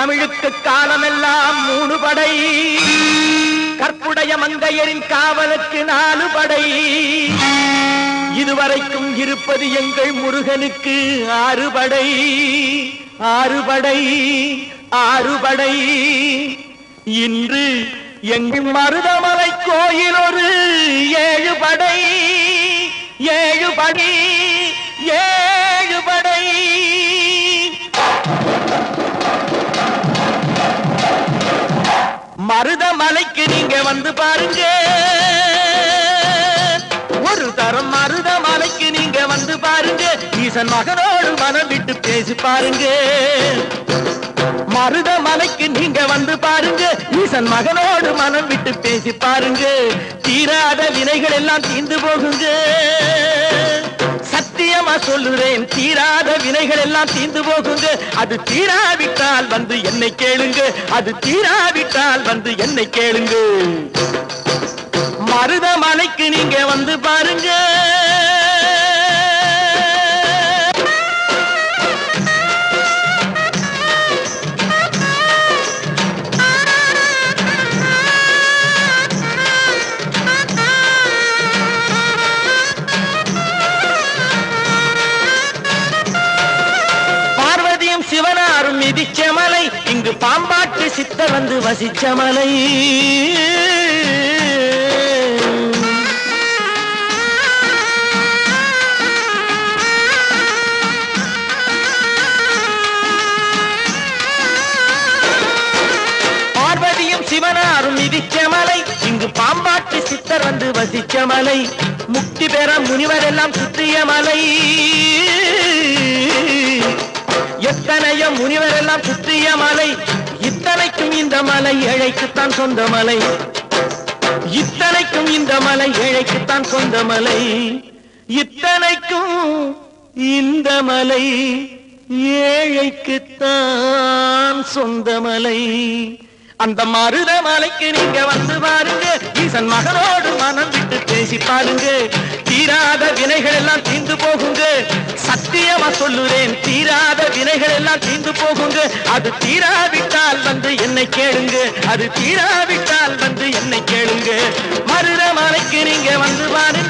தமிழுக்கு காலமெல்லாம் 3 படை, கற்புடைய மங்கையரின் காவலுக்கு 4 படை, இதுவரைக்கும் இருப்பது எங்கள் முருகனுக்கு 6 படை, 6 படை, 6 படை. இன்று எங்கள் மருதமலை கோயில் ஒரு 7 படை, 7 படை, 7 படை. மருதமலைக்கு நீங்க வந்து பாருங்க, ஒரு தரம் மருதமலைக்கு நீங்க வந்து பாருங்க, ஈசன் மகனோடு மனம் விட்டு பேசி பாருங்க. மருதமலைக்கு நீங்க வந்து பாருங்க, ஈசன் மகனோடு மனம் விட்டு பேசி பாருங்க, தீராத வினைகள் எல்லாம் தீர்ந்து போகுங்க. சத்தியமா சொல்லுறேன், தீராத வினைகள் எல்லாம் தீர்ந்து போகுங்க. அது தீராவிட்டால் வந்து என்னை கேளுங்க, அது தீராவிட்டால் வந்து என்னை கேளுங்க. மருதமலைக்கு நீங்க வந்து பாருங்க. சிவனாரும் மிதிச்ச மலை, இங்கு பாம்பாட்டு சித்தர் வந்து வசிச்ச மலை. பார்வதியும் சிவனாரும் மிதிச்ச மலை, இங்கு பாம்பாட்டு சித்தர் வந்து வசிச்ச மலை. முக்தி பெற முனிவர் எல்லாம் சுற்றிய மலை. எத்தனையோ முனிவர் எல்லாம் சுற்றிய மலை, இத்தனைக்கும் இந்த மலை ஏழைக்குத்தான் சொந்த மலை, இத்தனைக்கும் இந்த மலை ஏழைக்குத்தான் சொந்த மலை, இத்தனைக்கும் இந்த மலை ஏழைக்குத்தான் சொந்த மலை. அந்த மருதமலைக்கு நீங்க வந்து பாருங்க, ஈசன் மகனோடு மனம் விட்டு பேசி பாருங்க, தீராத வினைகள் எல்லாம் தீர்ந்து போகுங்க. சத்தியமா சொல்லுறேன், தீராத வினைகள் எல்லாம் தீர்ந்து போகுங்க. அது தீராவிட்டால் வந்து என்னை கேளுங்க, அது தீராவிட்டால் வந்து என்னை கேளுங்க. மருதமலைக்கு நீங்க வந்து பாருங்க.